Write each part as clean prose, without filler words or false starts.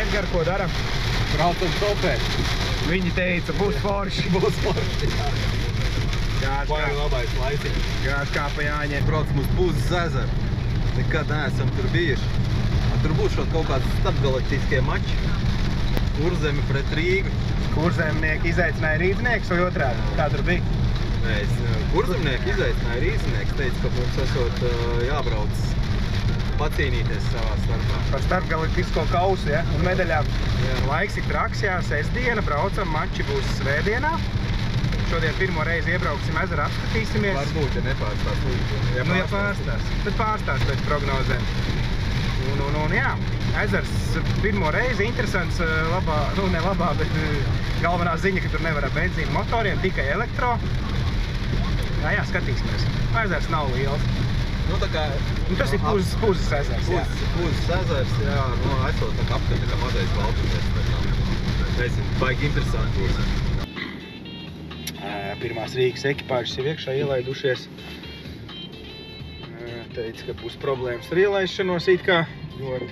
Edgar, ko daram? Braucam topēt. Viņi teica, būs forši. Būs forši, jā. Vai labais laiciņš. Gāž kā pa jāņem. Braucam uz Pūzes ezeru. Nekad neesam tur bijuši. Tur būs šot kaut kāds starpgalaktiskie mači. Kurzeme pret Rīgu. Kurzemnieki izaicināja rīznieks vai otrādi? Kā tur bija? Nē, kurzemnieki izaicināja rīznieks. Teica, ka mums esot jābrauc pacīnīties savā starpā. Par starpgalaktisko kausu, ja? Un medaļām. Jā. Laiks ir traks, jā, sestdiena, braucam, mači būs svētdienā. Šodien pirmo reizi iebrauksim ezeru, apskatīsimies. Varbūt, ja nepārstās līdzi. Ja pārstās, tad pārstās pēc prognozēm. Un jā, ezers pirmo reizi interesants, labā, ne labā, bet galvenā ziņa, ka tur nevar ar benzīnu motoriem, tikai elektro. Jā, skatīsimies. Ezers nav liels. Tā kā... Tas ir Pūzes ezers, jā. Pūzes ezers, jā, esot tā kā apkārt, tā kā mazais Baltijas. Nezinu, baigi interesanti būs. Pirmās Rīgas ekipāžas ir iekšā ielaidušies. Teica, ka būs problēmas ar ielaišanos it kā ļoti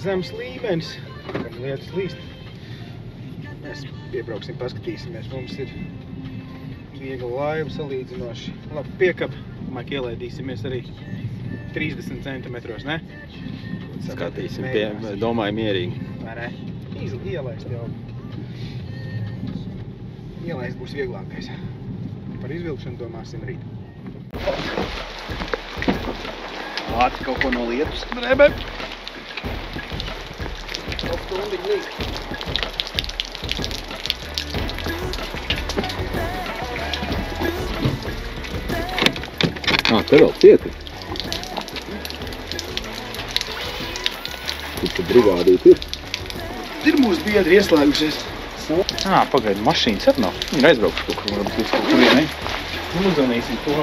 zems līmenis, kam lietas līst. Mēs piebrauksim, paskatīsimies. Mums ir viegla laiva salīdzinoši. Labi, piekab. Domāju, ka ielaidīsimies arī 30 centimetros, ne? Skatīsim, domāju, mierīgi. Vai ne? Ielaist jau. Ielaist būs vieglākais. Par izvilkšanu domāsim rīt. Ātri kaut ko no lietus drēbē. Stundiņ līdz. Te vēl cieti. Kur te brigādīt ir? Ir mūsu biedri ieslēgušies. Pagaidi, mašīnas arī nav. Viņi ir aizbraukuši kaut kur, varbūt līdz kaut kur vienai. Uzvanīsim to.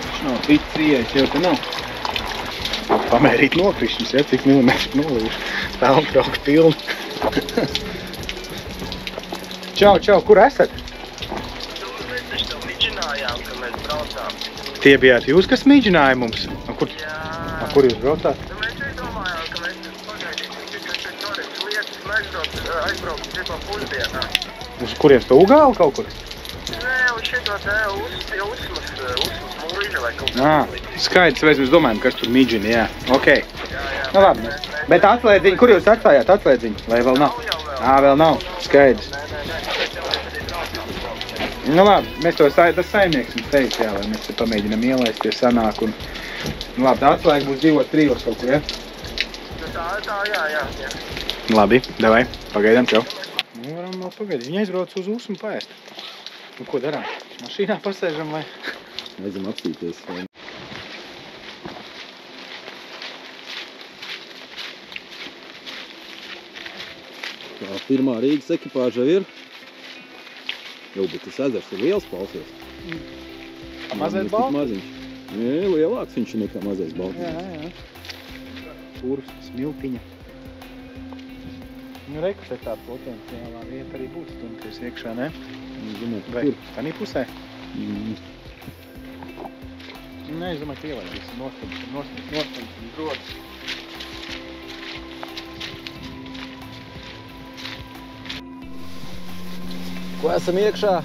Viņš nav ticis ieejis, jau te nav. Pamērīt nokrišņus, ja, cik milimetri nolījuši. Pelnkrauka pilni. Čau, kur esat? Mēs to mīģinājām, ka mēs braucām. Tie bijāt jūs, kas mēģināja mums? Kur jūs braucāt? Mēs domājām, ka mēs pagaidīsim tikai pēc norītas lietas, aizbraukt tikko pusdienā. Uz kurienes to Ugāli kaut kur? Nē, uz šito te Usmas mūļa vai kaut kā. Skaidrs, vai mēs domājam, kas tur mīģina, jā. Ok. Jā. Nu labi. Bet atslēdziņu, kur jūs atstājāt atslēdziņu? Vai vēl nav? Vēl nav. Skaidrs. Nu labi, mēs tas saimnieks mums teica, jā, lai mēs te pamēģinam ielaisties sanāk un... Nu labi, tā atslēga būs 2-3 kaut kur, ja? Tā, jā. Labi, davai, pagaidām, čau. Nu varam vēl pagaidīt, viņi aizbrauc uz Usmu paēst. Nu ko darām? Mašīnā pasēžam vai? Aizam apstīties. Tā pirmā Rīgas ekipāža ir. Jau, bet tas ezers ir liels klausies. Mazais Baltijas? Nē, lielāks viņš ir nekā mazais Baltijas. Jā. Pūrs, smiltiņa. Nu, reku te tāda potenciālā vieta arī būs stumties iekšā, ne? Vai tanī pusē? Nē, es domāju, ka ielaidīs nostums un drods. Ko esam iekšā?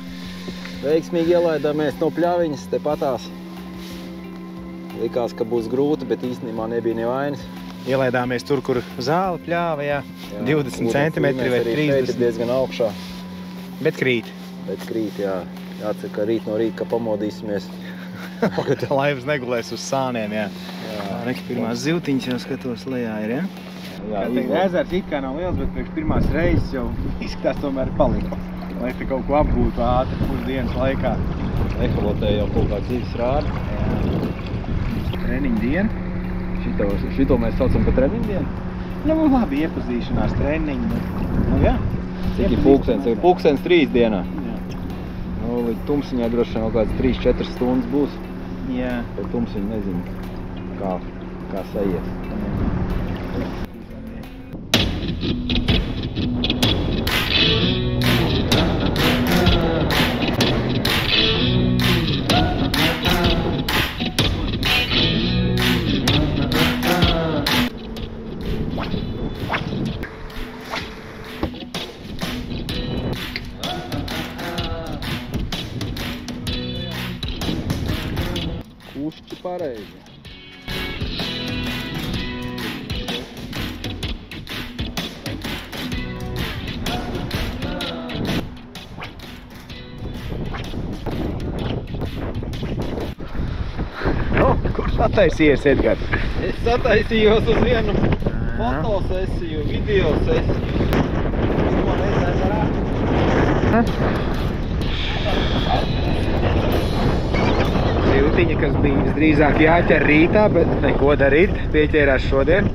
Veiksmīgi ielaidāmies no pļaviņas te patās. Likās, ka būs grūti, bet īstenībā nebija nevainas. Ielaidāmies tur, kur zāle pļāva, jā. 20 centimetri vai 30. Šeit ir diezgan augšā. Bet krīt. Bet krīt, jā. Jācer, ka rīt no rīta, ka pamodīsimies. Ka te laivas negulēs uz sāniem, jā. Reki, pirmās zivtiņas jau skatos lejā ir, jā? Jā, ezers it kā nav liels, bet priekš pirmās reizes jau izskatās tomēr palika. Lai te kaut ko apgūtu ātri pusdienas laikā. Eholotē jau kaut kāds dzīves rāda. Treniņu diena. Šito mēs saucam par treniņu dienu? Nu, labi, iepazīšanās treniņu. Nu, jā. Cik ir pulkstens? Ir pulkstens 3 dienā. Jā. Nu, līdz tumsiņai droši vien kaut kāds 3-4 stundas būs. Jā. Pēc tumsiņa nezinu, kā sajies. Pušķi pareizi. Kur sataisījies, Edgar? Es sataisījos uz vienu fotosesiju, video sesiju. Pirmo reizi ezerā. Siltiņa, kas bija visdrīzāk jāķer rītā, bet neko darīt, pieķērās šodien.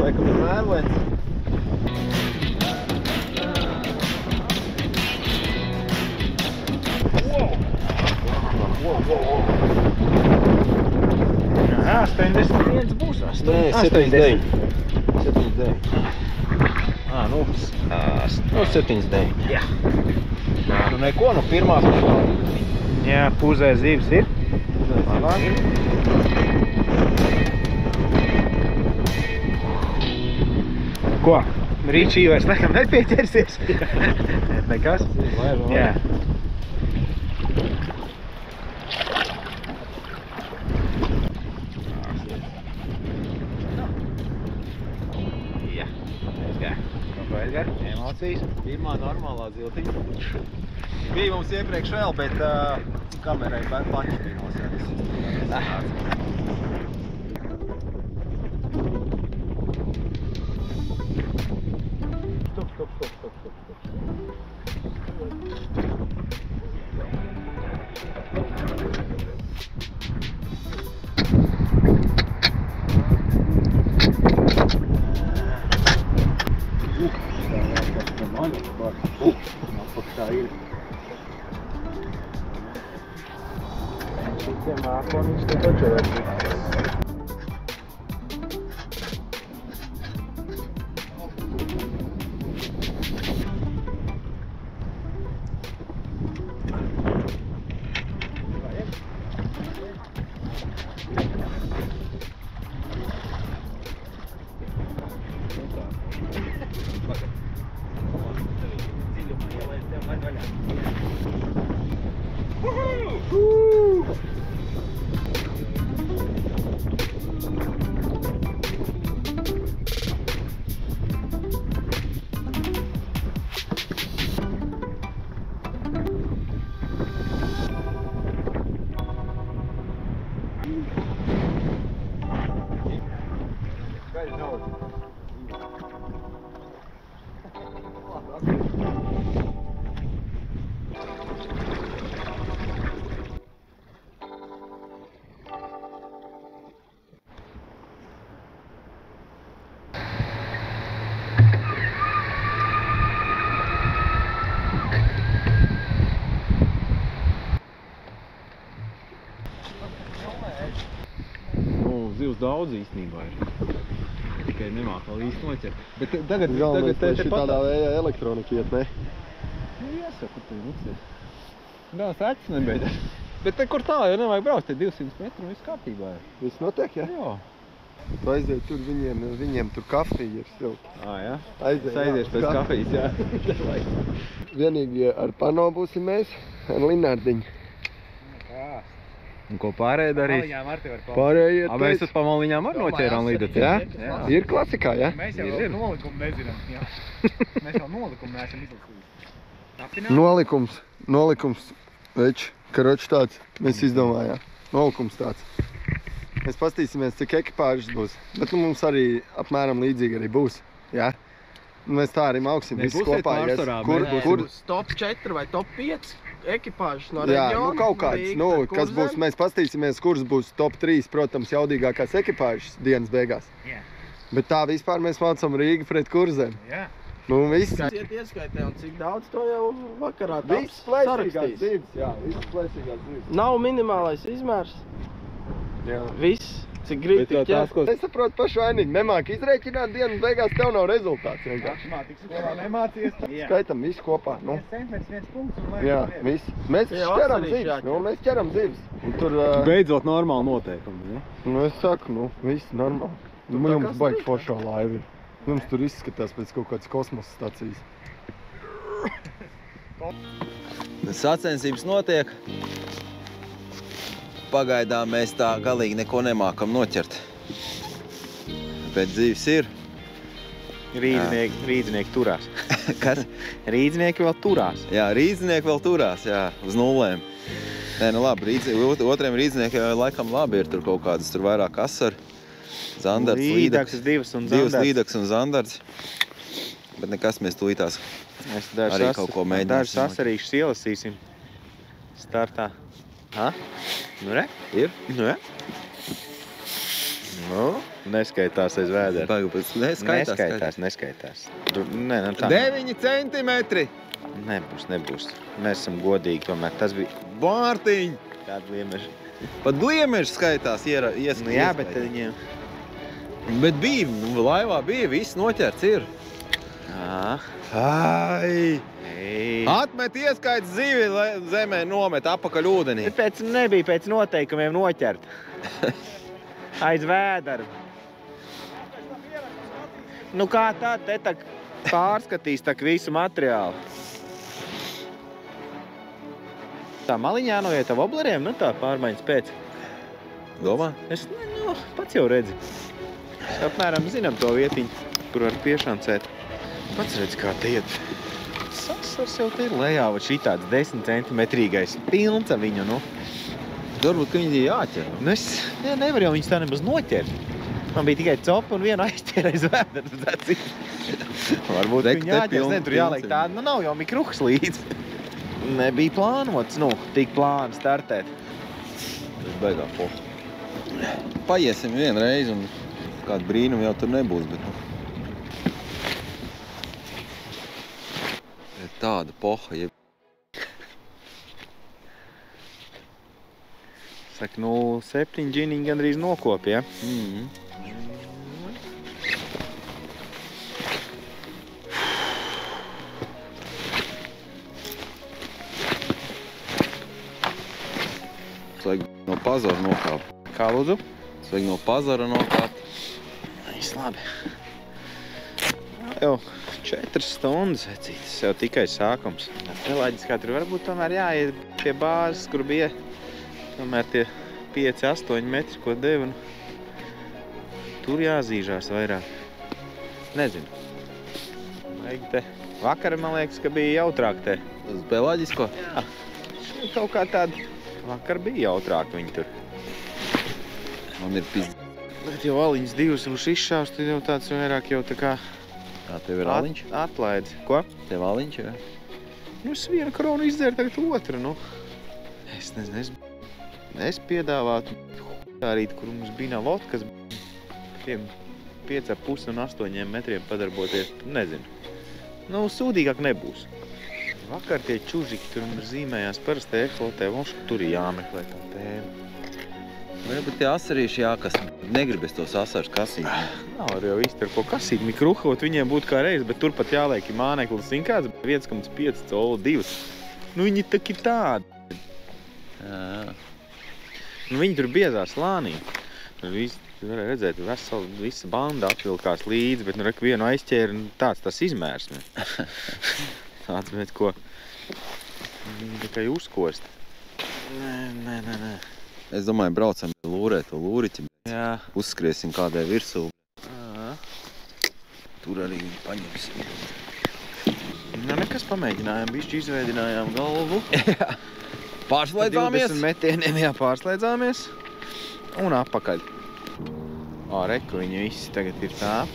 Laikam ir mērlens. Jā, 81 būs. Nē, 79. 79. Nu 79. Jā. Nu neko, nu pirmās Jā, puzē zivs ir. Ko? Rīčī vairs nekam nepieķersies? Nekas? Jā. Jā. Edgar. Ko, Edgar? Emocijas? Pirmā normālā ziltiņa. Bija mums iepriekš vēl, bet kamerai paņš bija nosēdis. Zivs daudz īstenībā ir. Tikai nemāk vēl īsti noķert. Bet tagad Šī tādā vējā elektronika iet, ne? Nu, jāsaka, tur muksies. Gāns acis nebeidzas. Bet te kur tā, jau nevajag braukt, te 200 metru un viss kārtībā ir. Viss notiek, ja? Jā. Tu aiziet tur, viņiem tur kafija ir silta. Jā? Aiziešu pēc kafijas, jā. Vienīgi ar pano būsim mēs, ar Linārdiņu. Un ko pārējie darīs? Pārējie Mēs uz pamaliņām var noķērām līdzi. Jā? Ir klasikā, ja? Mēs jau nolikumu nezinām, jā. Mēs jau nolikumu neesam izlasījuši. Nolikums, veči, karoči tāds, mēs izdomājām. Nolikums tāds. Mēs pastīsimies, cik ekipāžas būs. Bet mums arī apmēram līdzīgi arī būs, jā? Mēs tā arī mauksim, visi kopā. Kur top 4 vai top 5 ekipāžas no reģiona? Jā, kaut kāds, kas būs, mēs pastīsimies, kuras būs top 3, protams, jaudīgākās ekipāžas dienas beigās. Jā. Bet tā vispār mēs maucam Rīgu pret Kurzem. Jā. Nu, viss. Iet ieskaitē un cik daudz to jau vakarā Viss plēsīgās zivs, jā, viss plēsīgās zivs. Nav minimālais izmērs. Jā. Viss, cik grib tik ķert. Nesaprotu pašu vainīgi, nemāk izrēķināt dienas beigās, tev nav rezultāts vienkārši. Matemātikas skolā nemācies. Skaitam visu kopā, nu. 1 centimetrs, 1 punkts un lai. Jā, viss. Mēs Jā, ķeram vasarī zivs, jāķer. nu, mēs ķeram zivs. Un tur, Beidzot normāli noteikumi, ja? nu, es saku, nu, viss normāli. Jums baigi foršā laiva ir. Jums tur izskatās pēc kaut kādas kosmosa stacijas. Sacensības notiek. Pagaidām mēs tā galīgi neko nemākam noķert. Bet dzīves ir. Rīdznieki turās. Kas? Rīdznieki vēl turās. Jā, rīdznieki vēl turās, jā, uz nullēm. Nē, nu labi, otriem rīdzniekiem laikam labi ir tur kaut kādas, tur vairāk asaru. Zandards, Līdaks, divas un zandards. Divas līdaks un zandards. Bet nekas, mēs tūlītās arī kaut ko mēģināsim. Dažas asarīšas ielasīsim startā. Ha? Nu re? Ir? Nu re? Nu, neskaitās aiz vēdera. Neskaitās. Nē, nu tā. 9 centimetri! Nebūs. Mēs esam godīgi tomēr. Tas bija Mārtiņ! kāda gliemeža. Pat gliemeži skaitās ieskatīt. Nu jā, bet tad viņiem... Bet bija, laivā bija, viss noķerts ir. Ai! Atmet ieskaits zivi, zemē nomet apakaļ ūdenī. Nebija pēc noteikumiem noķert. Aiz vēdera. Nu kā tā, te tak pārskatīs tak visu materiālu. Tā maliņā noiet ar wobleriem, nu tā pārmaiņas pēc. Domā? Es pats jau redzi. Apmēram zinām to vietiņu, kur var piešancēt. Pats redz, kā te iet. Sasars jau te ir lejā, vai šī tāds 10 centimetrīgais pilns ar viņu, nu. Varbūt, ka viņi jāķer. Nu es nevaru jau viņus tā nemaz noķert. Man bija tikai copa un viena aizķēra aiz vēdera. Varbūt viņi jāķers, ne, tur jāliek tāda, nu nav jau mikruhs līdz. Nebija plānots, nu, tik plāni startēt. Tas baigā poha. Paiesim vienu reizi un kādu brīnumu jau tur nebūs, bet nu. Tāda poha, jeb. Saka, 0,7 džiniņi gandrīz nokopi, ja? Vajag no pazara nokāpt. Kā lūdzu? Vajag no pazara nokāpt. Viss labi. Jau 4 stundas, vecītis, jau tikai sākums. Pelāģiskā tur varbūt tomēr jāiet pie bāzes, kur bija tomēr tie 5-8 metri, ko deva. Tur jāzīžās vairāk. Nezinu. Vajag te. Vakar, man liekas, ka bija jautrāk te. Uz pelāģisko? Jā. Kaut kā tāda. Vakar bija jautrāk viņi tur. Man ir pizd... Bet jau aliņas divas un šis šāvs, tad jau tāds vairāk jau tā kā... Tā tev ir aliņš? Atlaidz. Ko? Tev aliņš, jā? Nu, es vienu koronu izdzēru, tagad otru, nu. Es nezinu, es piedāvātu rīt, kur mums bija vodkas, tiem 5,5 un 8 metriem padarboties, nezinu. Nu, sūdīgāk nebūs. Vakar tie čužiki tur mums zīmējās parasti eklotē, mums tur ir jāmeklē tā tēma. Varbūt tie asarīši jākas, negribas tos asarus kasīt. Nav jau īsti ar ko kasīt, mikruhot viņiem būtu kā reiz, bet turpat jāliek māneklis, zin kāds, 1,5 colu 2. Nu, viņi tak ir tādi. Jā. Nu, viņi tur biezā slānī. Tu varēja redzēt, visa banda atvilkās līdzi, bet nu reku vienu aizķēri, tāds tas izmērs. Tāds, bet ko, viņi tikai uzkost. Nē. Es domāju, braucam lūrē to lūriķi, bet Jā. uzskriesim kādai virsū. Aha. Tur arī viņi paņemsim. Nu, nekas pamēģinājām, bišķi izveidinājām galvu. Jā. Pārslēdzāmies? 20 metieniem, jā, pārslēdzāmies. Un apakaļ. Reku viņi visi tagad ir tā.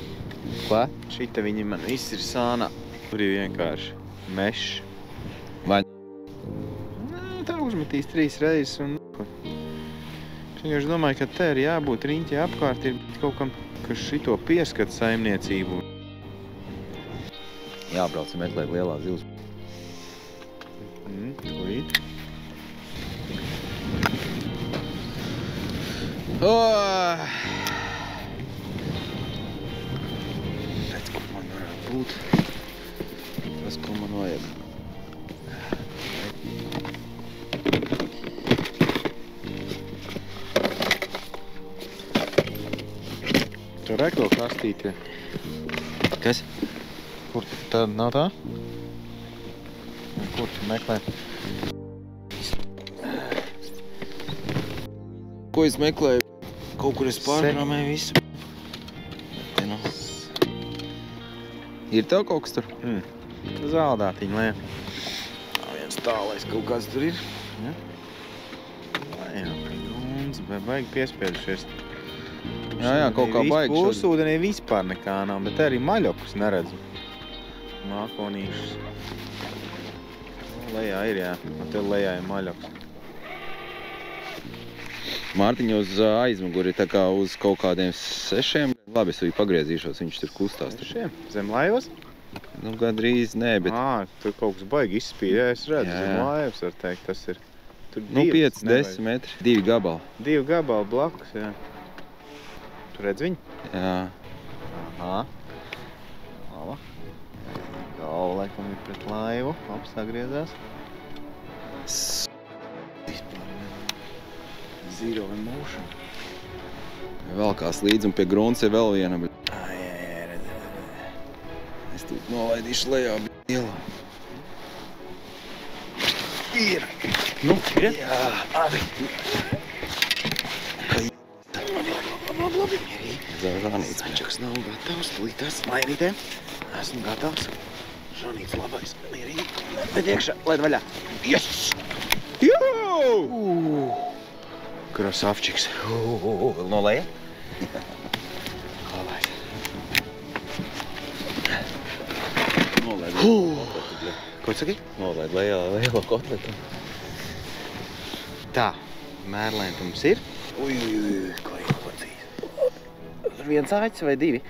Ko? Šita viņi man viss ir sānā. Tur ir vienkārši mešs. Vai? Tā uzmetīs 3 reizes un... Es domāju, ka te ir jābūt riņķi apkārt, ir kaut kam, kas šito pieskat saimniecību. Jābrauc meklēt lielā zivs. Tūlīt. Redz, ko man varētu būt. Tas, ko man vajag. Tur Reko kastīti. Kas? Kur tad nav tā? Kur tu meklē? Ko es meklēju? Kaut kur es pārgramēju visu. Te nu. Ir tev kaut kas tur? Zaldātiņa, lai. Viens tālais kaut kāds tur ir. Jā, grunts, bet baigi piespiedušies. Jā, kaut kā baigi šodien. Pusūdenī vispār nekā nav, bet arī maļokus neredzu. Mākonīšus. Lejā ir, jā. Un te lejā ir maļoks. Mārtiņa uz aizmuguri tā kā uz kaut kādiem 6. Labi, es viņu pagriezīšos, viņš tur kustās. Zem laivas? Nu, gandrīz nē, bet... Tur kaut kas baigi izspīd, jā, es redzu. Zem laivas, var teikt, tas ir. Tur Nu, 5-10 metri. 2 gabali. 2 gabali blakus, jā. Tu redz viņu? Jā. Aha. Laba. Galva, laikam, ir pret laivu. Apsagriezās. Zero emotion. Velkās līdzi un pie grunts ir vēl viena. Es tūk nolaidīšu lejā ielu. Ir! Nu, ir? Jā, abi. Labi. Žanīts. Saņķaks nav gatavs, plītās laivītēm. Esmu gatavs. Žanīts labais. Mierīgi. Bet iekšā, laid vaļā. Yes! Jū! Krasavčiks. Vēl no leja? Labais. Nolaid. Ko saki? Nolaid lielo kotletu. Tā, mērlēn mums ir. Uj, ko ir kocīs? Viens āķis vai 2?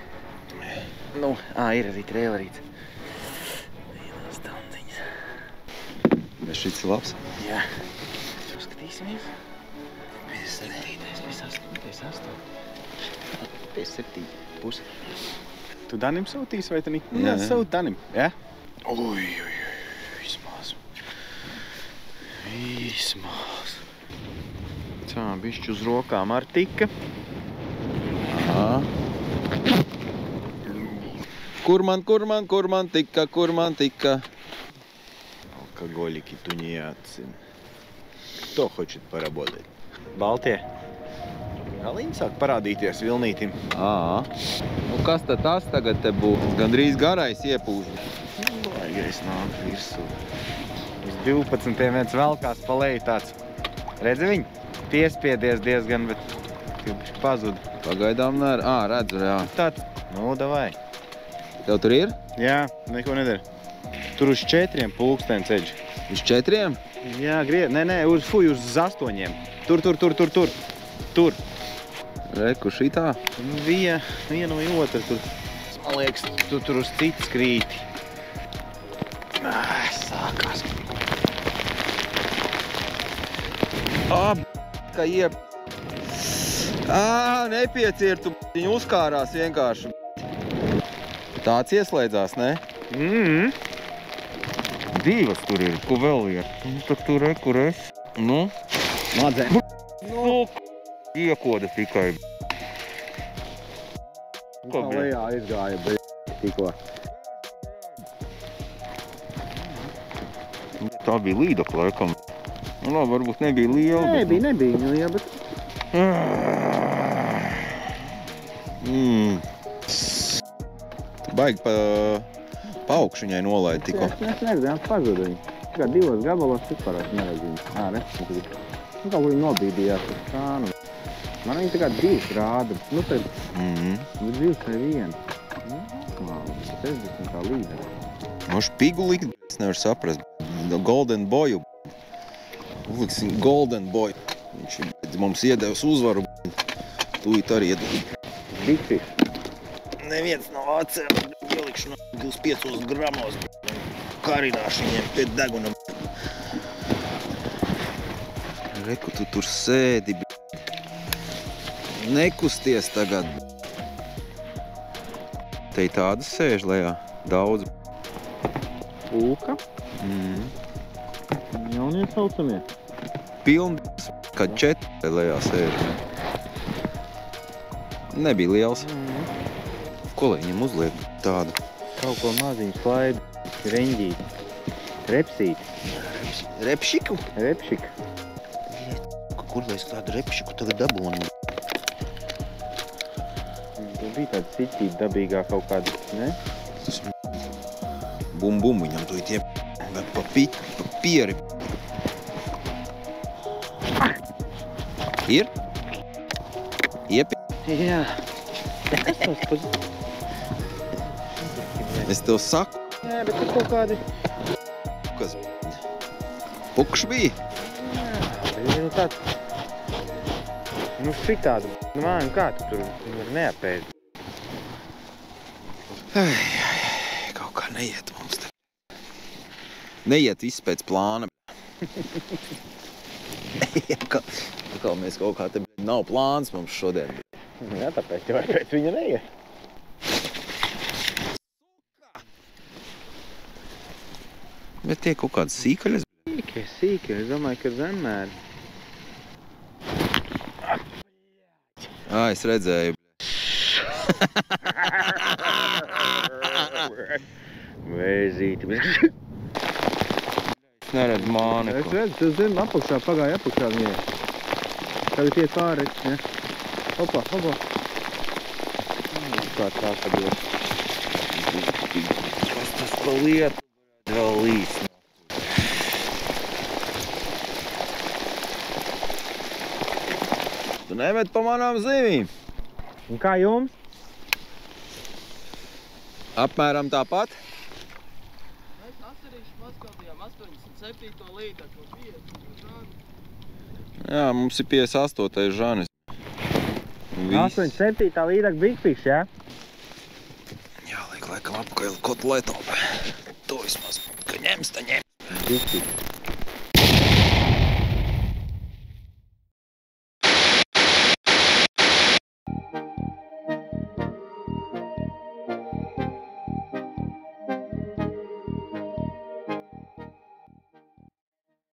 Nu, ir arī trēlerīts. Vienās tandiņas. Bet šits ir labs. Jā. Skatīsimies. 57. Pusi. Tu Danim sūtīsi vai tu ne? Jā. Sūt Danim, jā? Uj, vismaz. Vismaz. Tā, bišķi uz rokām ar tika. Jā. Kur man tika? Алкоголики тунеядцы. Кто хочет поработать? Baltie. Galiņi sāk parādīties vilnītim. Nu, kas tad tas tagad te būs? Gandrīz garais iepūž. Baigais nāk virsū. Uz 12. viens velkās pa leju tāds. Redzi viņu? Piespiedies diezgan, bet pazud. Pagaidām nē. Redzu, jā. Tāds. Nu, davai. Tev tur ir? Jā, neko nedara. Tur uz 4 pulksteni ceļš. Uz 4? Jā, uz 8. Tur. Reku šitā? Viena vai otra tur. Man liekas, tu tur uz citas krīti. Sākās. Kā iep... Nepiecirtu, viņi uzkārās vienkārši. Tāds ieslēdzās, ne? Divas tur ir, ko vēl ir. Tad tur kur es. Nu? Madzē. Iekoda tikai. Kā lejā izgāja, tikko. Tā bija līdakla, laikam. Nu, labi, varbūt nebija liela. Nebija liela, bet... Baigi pa augšu viņai nolaid tikko. Es nezinu, pazudu viņu. Tikai 2 gabalos vispār neredzu viņu. Redz, kaut ko viņi nobīdījās uz sānu. Man viņi tikai 2 rāda. Nu, tad 2 vai 1. Tas es kā līderi. Moš pigu likt, es nevaru saprast. Golden Boyu. Uzliksim Golden Boy. Viņš mums iedevis uzvaru. Tūlīt arī iedod. Big fish. Neviens nav atcēlis. Ielikšu no 25 gramos. Karināšu viņiem pie deguna. Reku, tu tur sēdi. Nekusties tagad. Te tādas sēž lejā. Daudz. Pūka. Jaunie saucamie. Pilni, kad 4 lejā sēž. Nebija liels. Ko lai viņam uzliek tādu? Kaut ko maziņu slaidu, reņģīt. Repsīt. Repšiku? Repšika. Kur lai es tādu repšiku tagad dabūnu? Tur bija tāda siķīta dabīgā kaut kāda, ne? Tas bum viņam tu tie pa pieri. Ir? Iepi? Jā. Es tev saku. Jā, bet tur kaut kādi... Kas? Pukš bija? Jā, bet nu tāds... Nu šitādu, nu māju, kā tu tur var neapēst? Kaut kā neiet mums te. Neiet viss pēc plāna. Kā mēs kaut kā te nav plāns mums šodien. Jā, tāpēc jau pēc viņa neiet. Bet tie kaut kādas sīkaļas. Sīki, es domāju, ka zemmēri. Es redzēju. Vēzīti. Es neredzu māneku. Es redzu, tu zini, apakšā, pagāja apakšā viņai. Tagad iet pāri, ne? Hopa. Kā tā padod. Kas tas pa lietu? Vēl līdz. Tu nemet pa manām zivīm. Un kā jums? Apmēram tāpat. Mēs asarīši paskatījām 87. līdekli, 5 žāni. Jā, mums ir 58. žanis. 87. līdāk Big Fish, jā? Jā, liek laikam apkaili kotletam. To vismaz, ka ņems, ta ņem. Big Fish.